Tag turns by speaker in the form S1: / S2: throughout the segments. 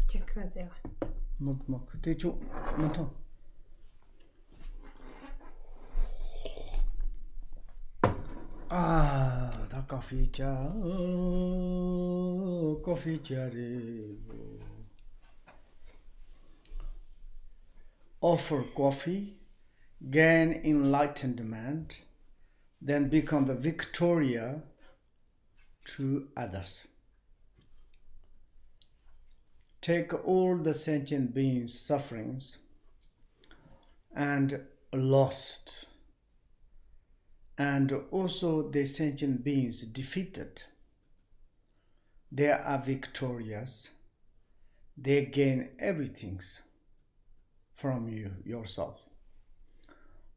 S1: 체크하세요.
S2: 뭐 그때 좀 못하. 다 커피 자, 커피 자리. Offer coffee, gain enlightenment, then become the victoria to others. Take all the sentient beings' sufferings and lost, and also the sentient beings defeated. They are victorious. They gain everything from you, yourself.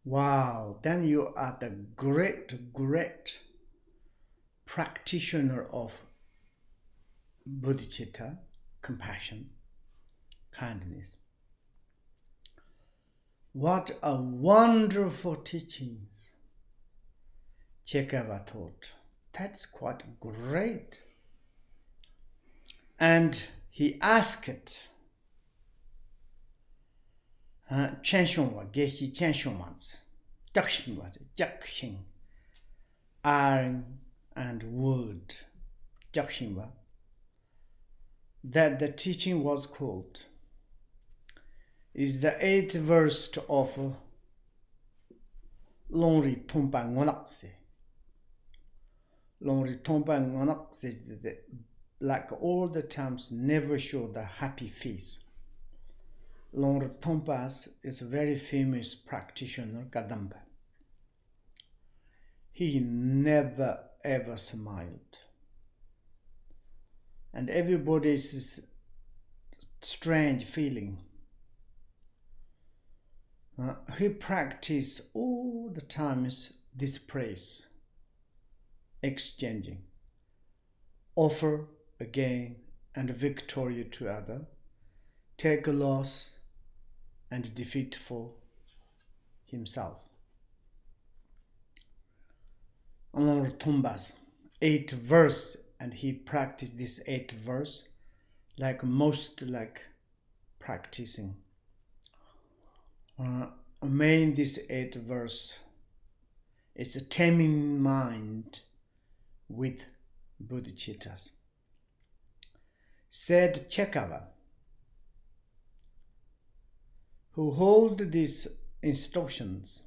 S2: Wow, then you are the great practitioner of Bodhicitta, compassion, kindness. What a wonderful teachings Chekhova taught. That's quite great. And he asked, Chenshongwa, Gehi Chenshongwans, Dzogchen, iron and wood, Dzogchen, that the teaching was called, is the 8th verse of Longri Tompa Ngonakse. Longri Tompa Ngonakse, like all the times, never show the happy face. Longri Tompas is a very famous practitioner, Kadamba. He never ever smiled. And everybody's strange feeling. He practiced all the times this praise, exchanging, offer again and victory to other, take a loss and defeat for himself. Lord Tombas, 8th verse, and he practiced this 8th verse like most like practicing. Main this 8th verse is a taming mind with bodhicittas. Said Chekhova, who hold these instructions,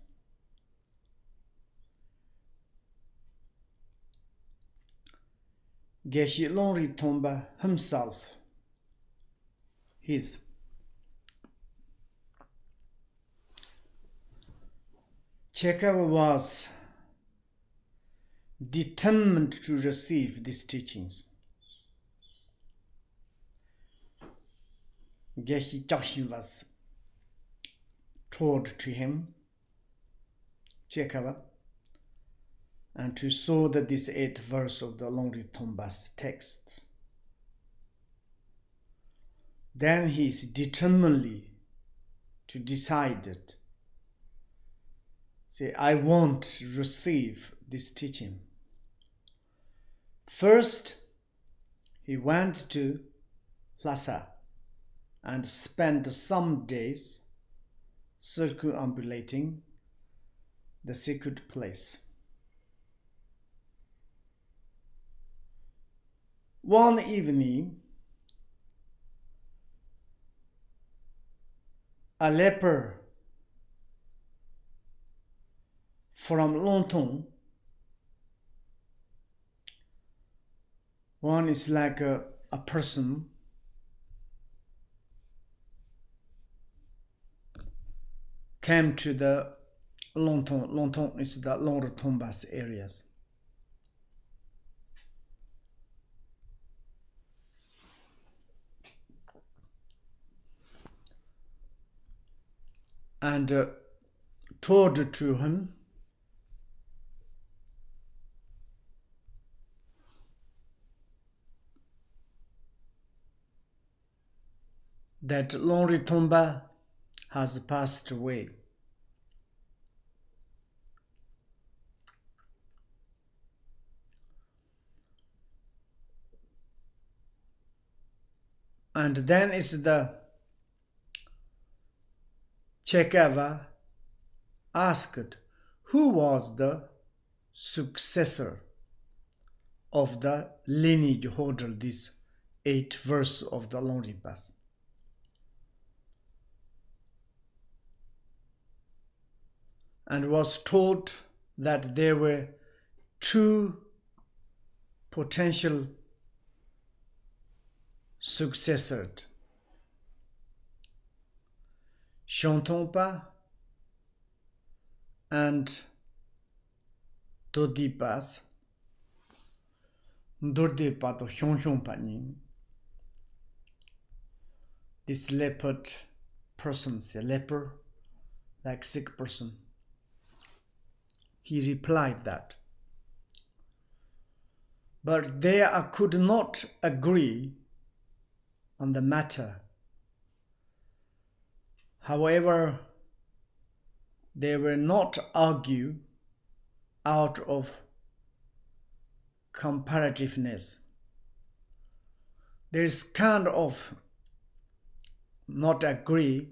S2: Geshe Longri Tomba himself, his Chekhova was determined to receive these teachings. Geshe Dzogchen was taught to him, Chekhova, and to show that this 8th verse of the Longri Tomba's text. Then he is determinedly to decide it. Say, I want to receive this teaching. First, he went to Lhasa and spent some days circumambulating the sacred place. One evening, a leper from Longtong, one is like a person came to the Longtong. Longtong is the Longri Tomba's areas. And told to him that Longri Tomba has passed away. And then is the Chekhova asked who was the successor of the lineage holder, this 8th verse of the Long Rinpoche. And was told that there were 2 potential successors, Shontonpa and Dodipas. Dordepa to Shonshonpa ning. This leopard person, a leper, like sick person. He replied that. But they could not agree on the matter. However, they will not argue out of comparativeness. There is kind of not agree,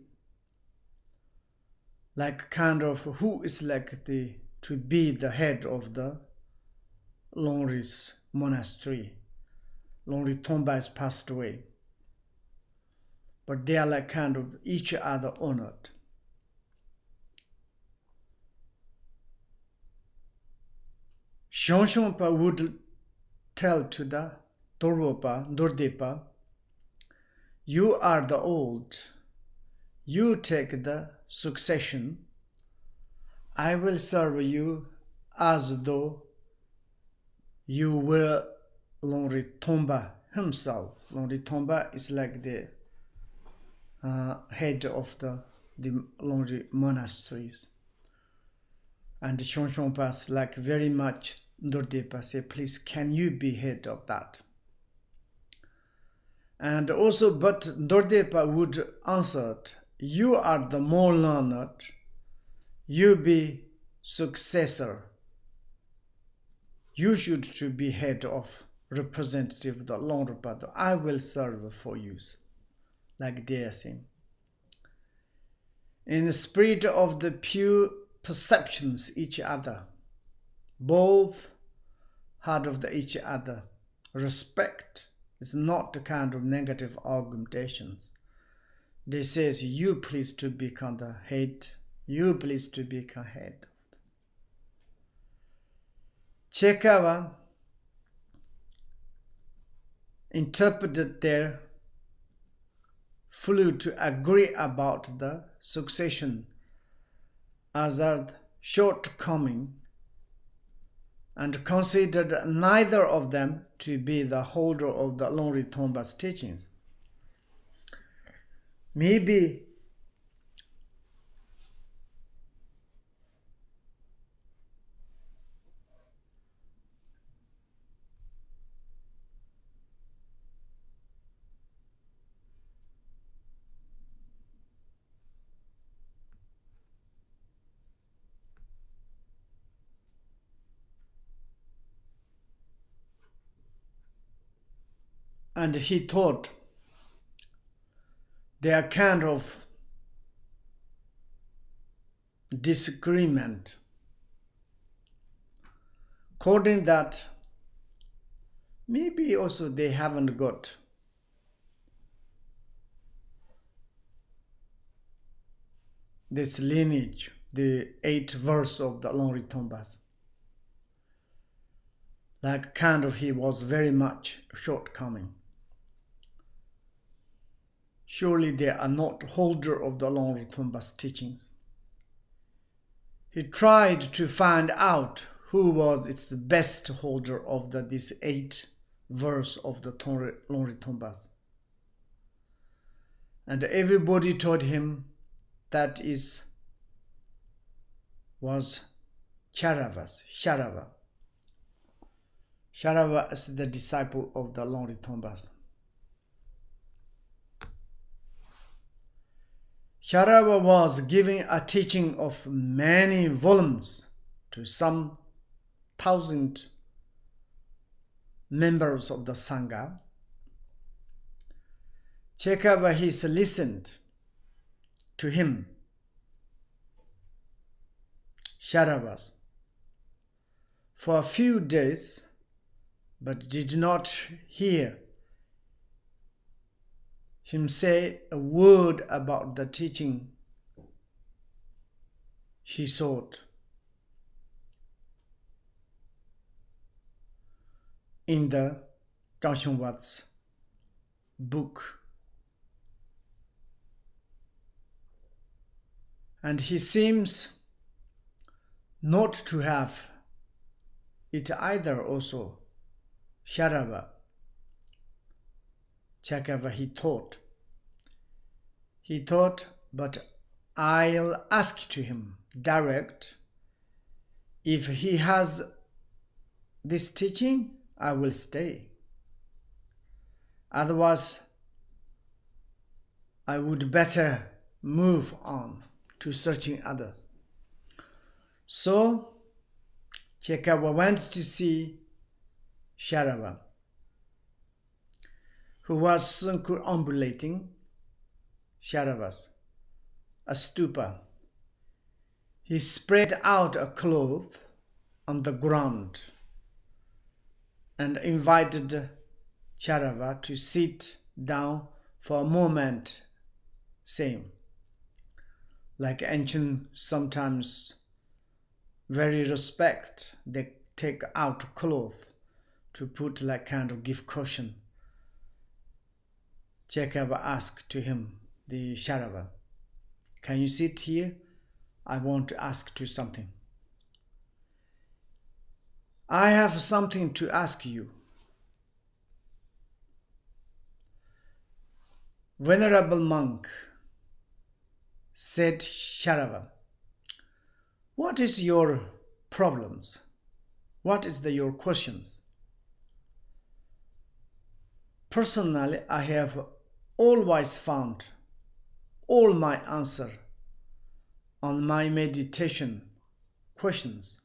S2: like kind of who is like to be the head of the Longri's monastery. Longri Tomba has passed away. But they are like kind of each other honored. Shonshonpa would tell to the Dordepa, you are the old, you take the succession, I will serve you as though you were Longri Tomba himself. Longri Tomba is like the head of the Longri monasteries. And Shonshonpa like very much Dordepa say, please can you be head of that? And also, but Dordepa would answer, you are the more learned, you be successor. You should to be head of representative of the Long Rinpoche. I will serve for you. Like they are saying. In the spirit of the pure perceptions each other, both had of the each other. Respect is not the kind of negative argumentations. They says, you please to become the head, you please to become head. Chekhova interpreted their flew to agree about the succession as a shortcoming and considered neither of them to be the holder of the Longri Tomba's teachings. Maybe and he thought there are kind of disagreement, according that maybe also they haven't got this lineage, the 8th verse of the Longri Tombas. Like kind of he was very much shortcoming. Surely they are not holder of the Longri Tomba's teachings. He tried to find out who was its best holder of this 8th verse of the Longri Tombas. And everybody told him that was Sharava. Sharava is the disciple of the Longri Tombas. Sharava was giving a teaching of many volumes to some 1,000 members of the Sangha. Chekhova, he listened to him, Sharavas, for a few days, but did not hear him say a word about the teaching he sought. In the Dzogchen book. And he seems not to have it either also. Sharava, Chekhova, he thought, but I'll ask to him direct. If he has this teaching, I will stay. Otherwise, I would better move on to searching others. So, Chekhova went to see Sharava, who was circumambulating Sharavas, a stupa. He spread out a cloth on the ground and invited Sharava to sit down for a moment, saying, like ancient sometimes very respect, they take out cloth to put like kind of give caution. Chekhova asked to him, the Sharava, can you sit here? I want to ask you something. I have something to ask you. Venerable monk, said Sharava, what is your problems? What is your questions? Personally, I have always found all my answer on my meditation questions.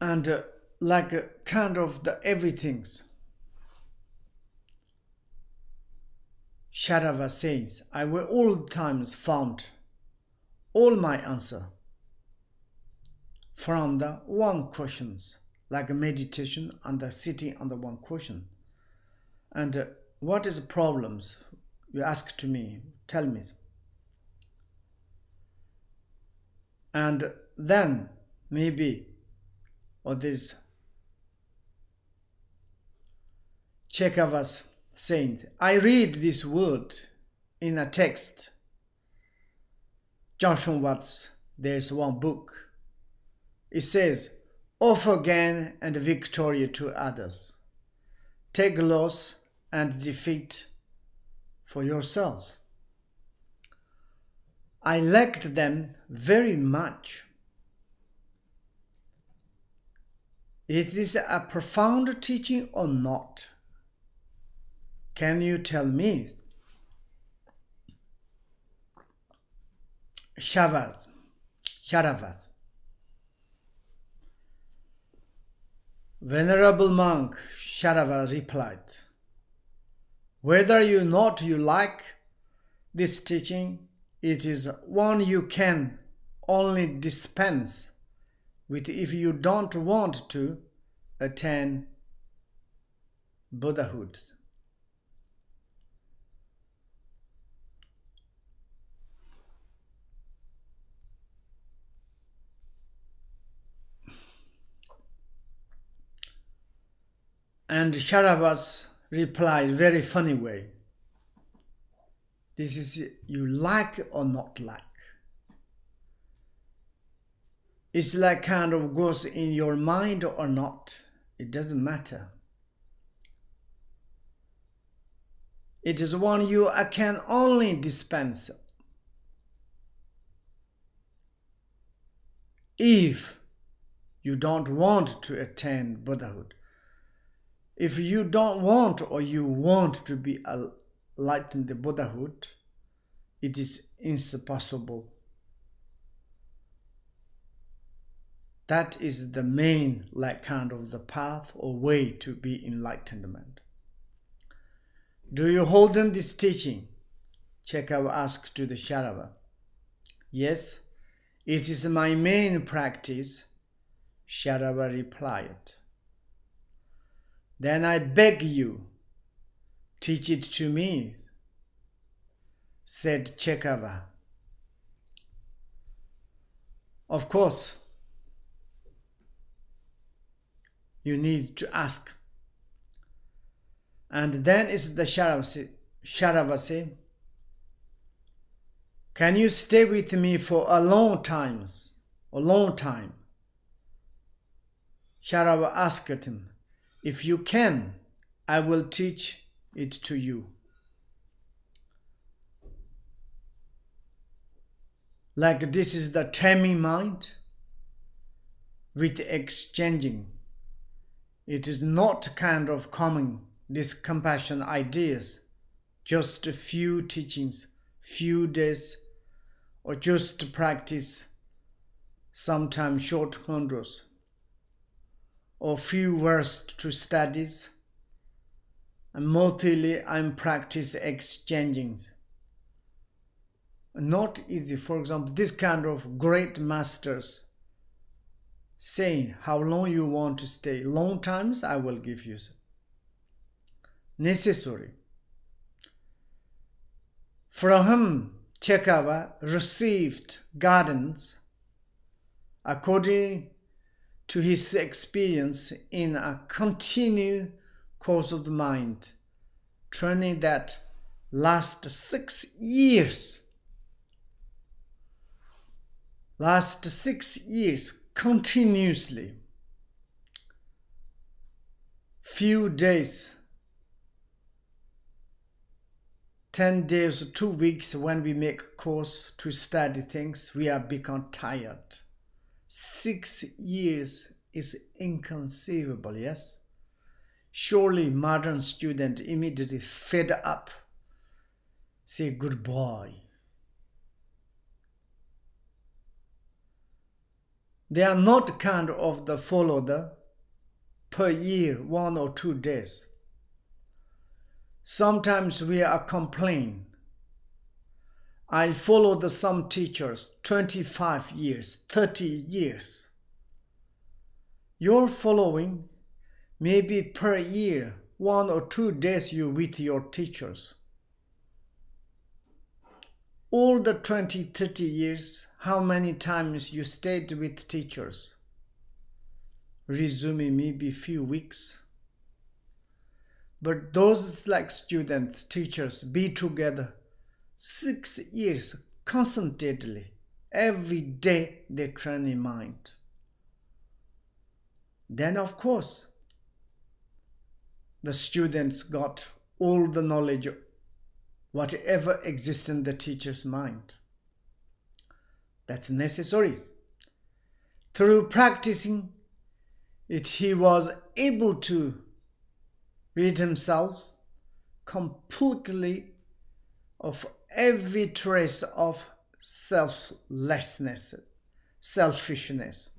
S2: And like kind of the everythings, Sharava says, I will all times found all my answer from the one questions, like a meditation and the sitting on the one question. And what is the problems? You ask to me, tell me. And then maybe, or this Chekhova's saying, I read this word in a text. Dzogchen there's one book. It says, offer gain and victory to others. Take loss and defeat for yourself. I liked them very much. Is this a profound teaching or not? Can you tell me? Sharavas. Venerable monk, Sharava replied, whether you not you like this teaching, it is one you can only dispense with if you don't want to attain Buddhahood. And Sharavas replied very funny way. This is you like or not like. It's like kind of goes in your mind or not. It doesn't matter. It is one you can only dispense if you don't want to attain Buddhahood. If you don't want or you want to be enlightened the Buddhahood, it is impossible. That is the main kind of the path or way to be enlightenment. Do you hold on this teaching? Chekhova asked to the Sharava. Yes, it is my main practice, Sharava replied. Then I beg you, teach it to me, said Chekhova. Of course, you need to ask. And then is the Sharava say, can you stay with me for a long time? Sharava asked him, if you can, I will teach it to you. Like this is the taming mind with exchanging. It is not kind of common, these compassion ideas, just a few teachings, few days, or just practice, sometimes short hundreds, or few verses to studies, and mostly I'm practice exchanging. Not easy. For example, this kind of great masters saying how long you want to stay. Long times I will give you. Necessary. From him, Chekhova received guidance according to his experience in a continued course of the mind, training that last 6 years. Last 6 years continuously. Few days, 10 days, 2 weeks when we make course to study things, we have become tired. 6 years is inconceivable, yes? Surely modern student immediately fed up, say goodbye. They are not kind of the follow the per year 1 or 2 days. Sometimes we are complain. I followed some teachers 25 years, 30 years. Your following maybe per year 1 or 2 days you with your teachers. All the 20, 30 years, how many times you stayed with teachers? Resume maybe few weeks. But those like students, teachers, be together 6 years constantly. Every day they train in mind. Then of course, the students got all the knowledge, whatever exists in the teacher's mind. That's necessary. Through practicing it, he was able to rid himself completely of every trace of selflessness, selfishness.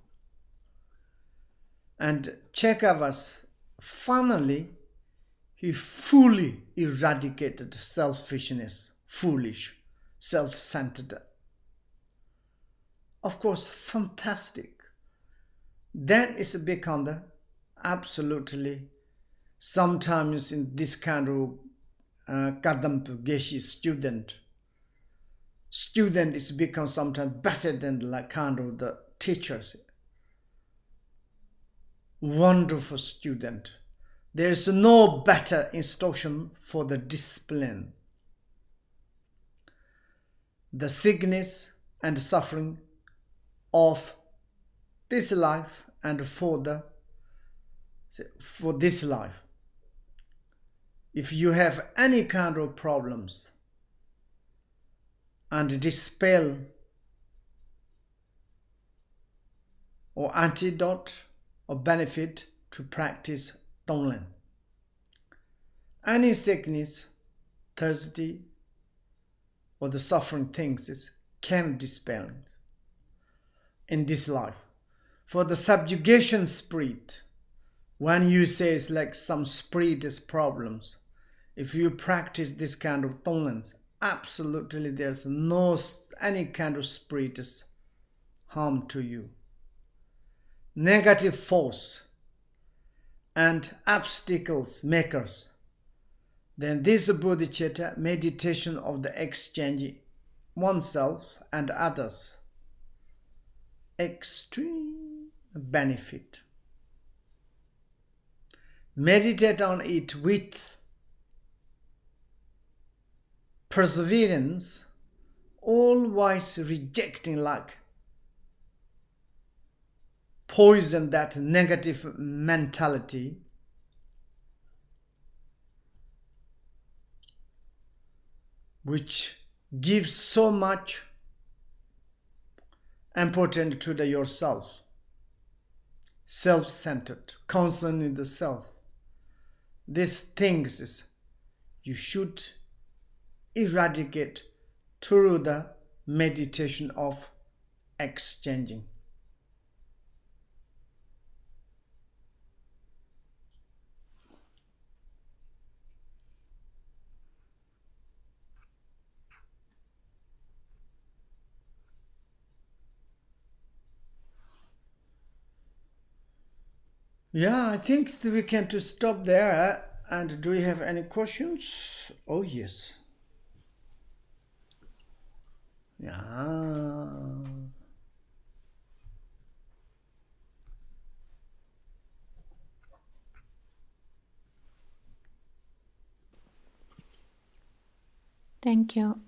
S2: And Chekhova, finally, he fully eradicated selfishness, foolish, self-centered. Of course, fantastic. Then it's become the absolutely, sometimes in this kind of Kadampa Geshe student is become sometimes better than like kind of the teachers. Wonderful student. There is no better instruction for the discipline. The sickness and suffering of this life and for this life. If you have any kind of problems and dispel or antidote or benefit to practice Tonglen. Any sickness, thirsty, or the suffering things can dispel in this life. For the subjugation spirit, when you say it's like some spiritist problems, if you practice this kind of tolerance, absolutely there's no any kind of spiritist harm to you. Negative force and obstacles makers, then this bodhicitta meditation of the exchange oneself and others, extreme benefit. Meditate on it with perseverance, always rejecting like poison that negative mentality, which gives so much importance to the yourself, self-centered, concern in the self. These things is you should eradicate through the meditation of exchanging. Yeah, I think we can to stop there. And do you have any questions? Oh, yes. Yeah.
S1: Thank you.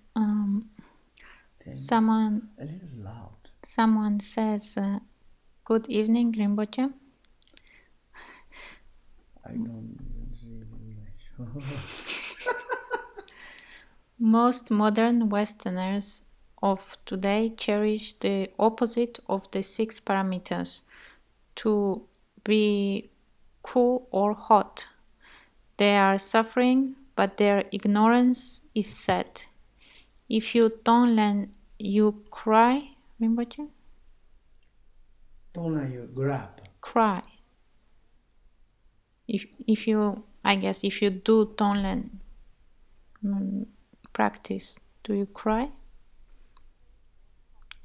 S1: Someone
S2: a little loud.
S1: Someone says, "Good evening, Rinpoche."
S2: I don't really.
S1: Most modern Westerners of today cherish the opposite of the 6 parameters, to be cool or hot. They are suffering, but their ignorance is sad. If you don't learn, you cry, Rinpoche?
S2: Don't let you grab.
S1: Cry. If you, I guess, if you do don't learn practice, do you cry?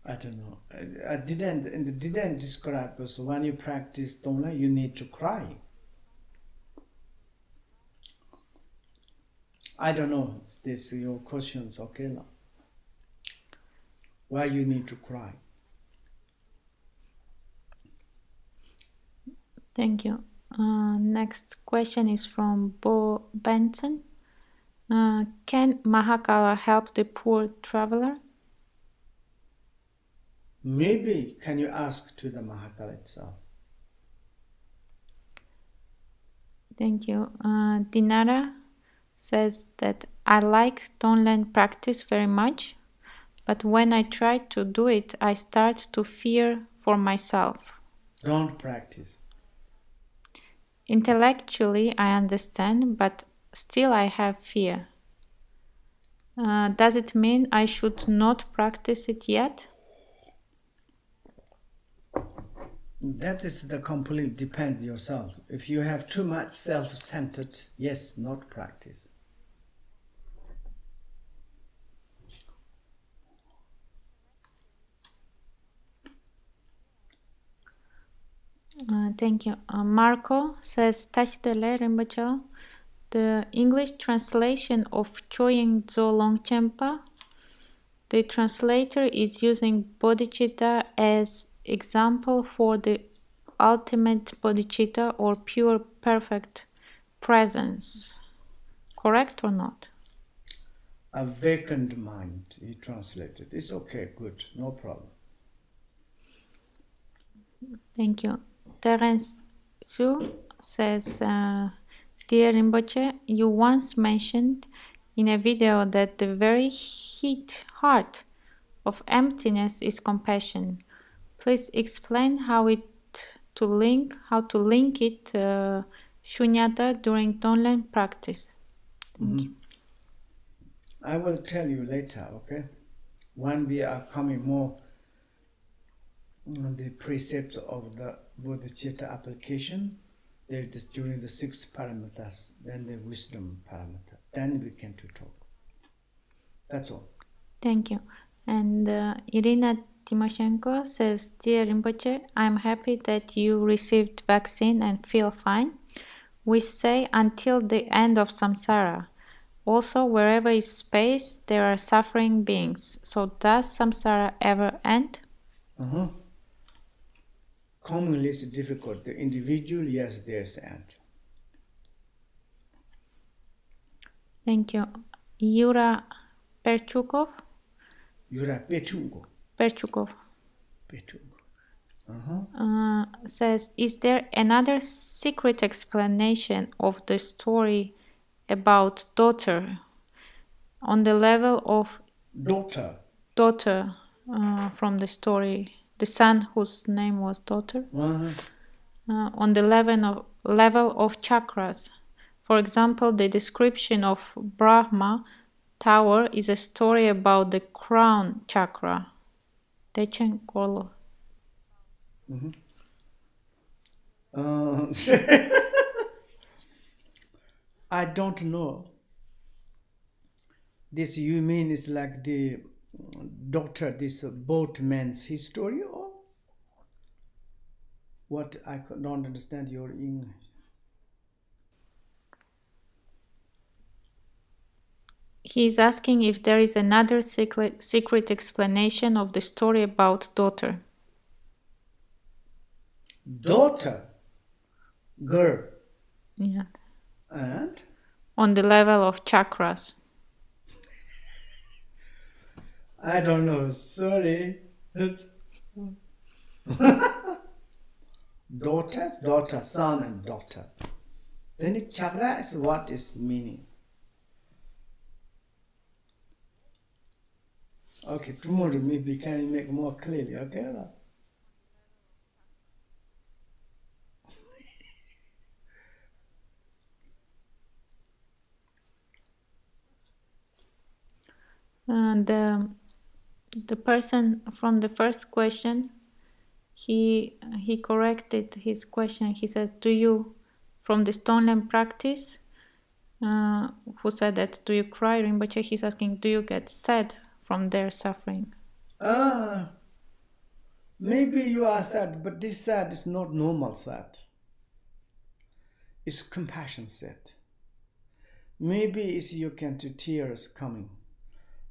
S2: I don't know. I didn't describe, because when you practice Dona, you need to cry. I don't know. This your questions, okay? Now. Why you need to cry?
S1: Thank you. Next question is from Bo Benson. Can Mahakala help the poor traveler?
S2: Maybe can you ask to the Mahakala itself?
S1: Thank you. Dinara says that I like Tonglen practice very much, but when I try to do it, I start to fear for myself.
S2: Don't practice.
S1: Intellectually, I understand, but still I have fear. Does it mean I should not practice it yet?
S2: That is the complete depends yourself. If you have too much self-centered, yes, not practice.
S1: Thank you. Marco says, Tachidele Rinpoche, the English translation of Choying Tzo Longchenpa, the translator is using Bodhicitta as example for the ultimate Bodhicitta or pure perfect presence. Correct or not?
S2: A vacant mind, he translated. It's okay, good, no problem.
S1: Thank you. Terence Su says, Dear Rinpoche, you once mentioned in a video that the very heart of emptiness is compassion. Please explain how to link it shunyata during Tonglen practice. Thank you.
S2: I will tell you later, okay? When we are coming more on the precepts of the Bodhicitta application, there it is during the 6 parameters, then the wisdom parameter. Then we can to talk. That's all.
S1: Thank you. And Irina Timoshenko says, Dear Rinpoche, I'm happy that you received vaccine and feel fine. We say until the end of samsara. Also, wherever is space, there are suffering beings. So does samsara ever end?
S2: Commonly it's difficult. The individual, yes, there's end.
S1: Thank you. Yura Perchukov?
S2: Yura Petungo.
S1: Perchukov.
S2: Petungo.
S1: Says, is there another secret explanation of the story about daughter on the level of daughter from the story, the son whose name was daughter, on the level of chakras? For example, the description of Brahma tower is a story about the crown chakra. Dzogchen Ranyak.
S2: I don't know. This you mean is like the daughter, this boatman's history, or what? I don't understand your English.
S1: He is asking if there is another secret explanation of the story about daughter.
S2: Daughter? Girl?
S1: Yeah.
S2: And?
S1: On the level of chakras.
S2: I don't know, sorry. Daughter, son and daughter. Then the chakra is what is meaning. Okay, tomorrow maybe can you make more clearly, okay?
S1: And the person from the first question, he corrected his question. He says, do you, from the Stoneland practice, who said that, do you cry, Rinpoche? He's asking, do you get sad from their suffering?
S2: Maybe you are sad, but this sad is not normal sad. It's compassion sad. Maybe it's you can to tears coming.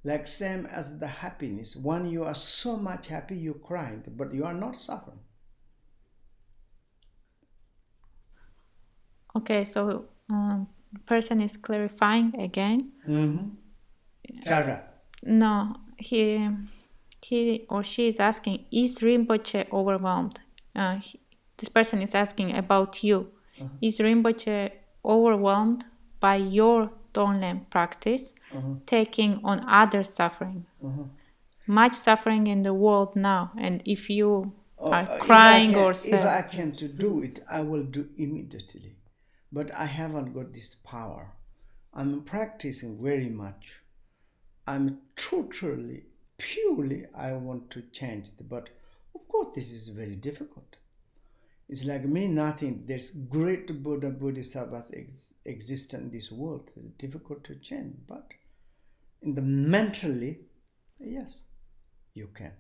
S2: Like same as the happiness. When you are so much happy, you cry, but you are not suffering.
S1: Okay, so the person is clarifying again.
S2: Tara.
S1: No, he or she is asking, is Rinpoche overwhelmed? This person is asking about you. Is Rinpoche overwhelmed by your Tonglen practice, taking on others' suffering? Much suffering in the world now, and if you are crying or sad.
S2: If I can to do it, I will do immediately. But I haven't got this power. I'm practicing very much. I'm totally, purely, I want to change. But of course, this is very difficult. It's like me, nothing. There's great Buddha, Bodhisattvas exist in this world. It's difficult to change. But in the mentally, yes, you can.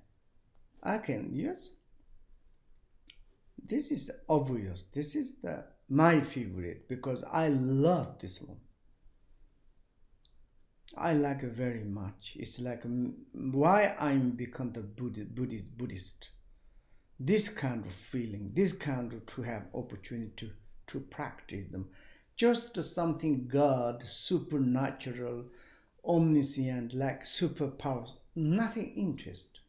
S2: I can, yes. This is obvious. This is my favorite because I love this one. I like it very much. It's like why I'm become the Buddhist. This kind of feeling, this kind of to have opportunity to practice them. Just something God, supernatural, omniscient, like superpowers, nothing interest.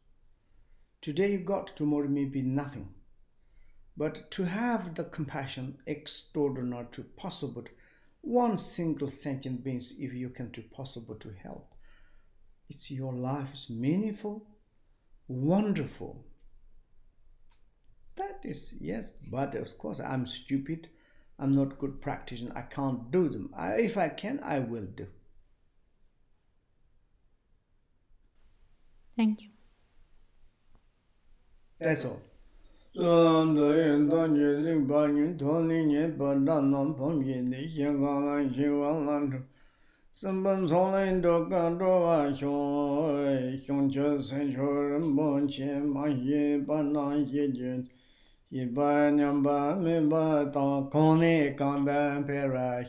S2: Today you got, tomorrow maybe nothing. But to have the compassion extraordinary to possible, one single sentient being, if you can do possible to help, it's your life is meaningful, wonderful. That is, yes, but of course I'm stupid. I'm not good practitioner. I can't do them. If I can, I will do.
S1: Thank you.
S2: That's all. Sambam Solin Dokan Dova Xiong Che Sen Choren Bon Che Ma Ye Ban Na Ye Jun Ye Ba Nyam Ba Me Ba Ta Kong Ne Kang Dan Pe Ra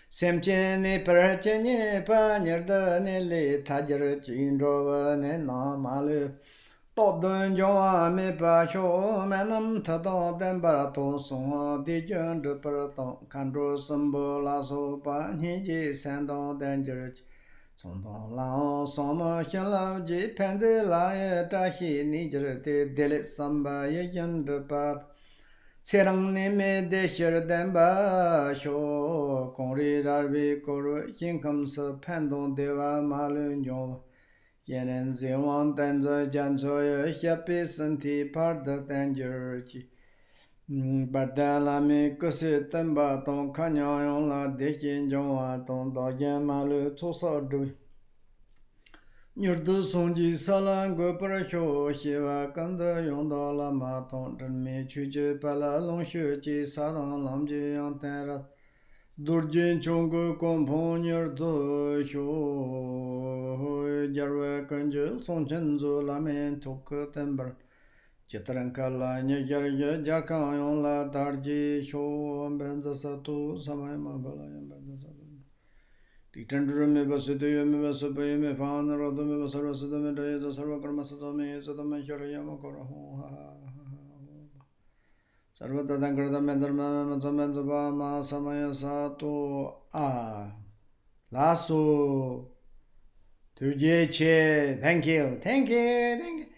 S2: Sem Che Ne Per Che Ne Pa Nyer Da Ne Le Ta Jer Chin Dro Va Ne Na Ma Le To Dun Jo A Me Pa Xo Me Nam Ta Da Den Ba To Song A Di Jun De Per Tong Kan Dro Sam Bo La So Pa Ni Ji San Da Den Jer Song Da Lao Som Ma Xian Lao Ji Pen Zi La Ye Ta Xi Ni Jer De De Le Sam Ba Ye Yin De Pa Tserang Ni Me De Shir Den Ba Xo Kong Ri Ra Bi Ko Ru Yin Kam Se Pen Dong De Wa Ma Lun Jong Yen En Zi Wang Dan Zi Jan Zo Ye Xia Pi Sen Ti Par De Dan Jer Ji Ba Da La Mi Ku Si Ten Ba Tong Ka Nyang Yong La De Xin Jong Wa Tong Da Yen Ma Lu Cu Sa Du Nyurdu Song Ji Sa Lan Gu Par Xiu Xi Wa Gan De Yong Da La Ma Tong Zhen Mi Chu Ji Pa La Long Xu Ji Sa Dang Lam Ji Yang Ten Ra Durjin Chung Gu Gong Pong Nyurdu Xiu Jar We Gan Ji Song Chen Zu La Men Tu Ke Ten Bar Chitran Ka La Nye Jar Ye Jar Kang Yong La Dar Ji Xiu Ben Za Sa Tu Samay Ma Ba La Yang Ben Za Sa Titandru Me Ba Su Tu Me Ba Su Pa Me Pa Na Ro Tu Me Ba Sa Ro Su Tu Me Da Ye Za Sarva Karma Sa Tu Me Sa Tu Me Shara Yama Kora Ho Ha Sarva Tadan Krita Me Dharma Me Sa Me Sa Pa Ma Samaya Sa Tu A Lasu Tu Je Che. Thank you.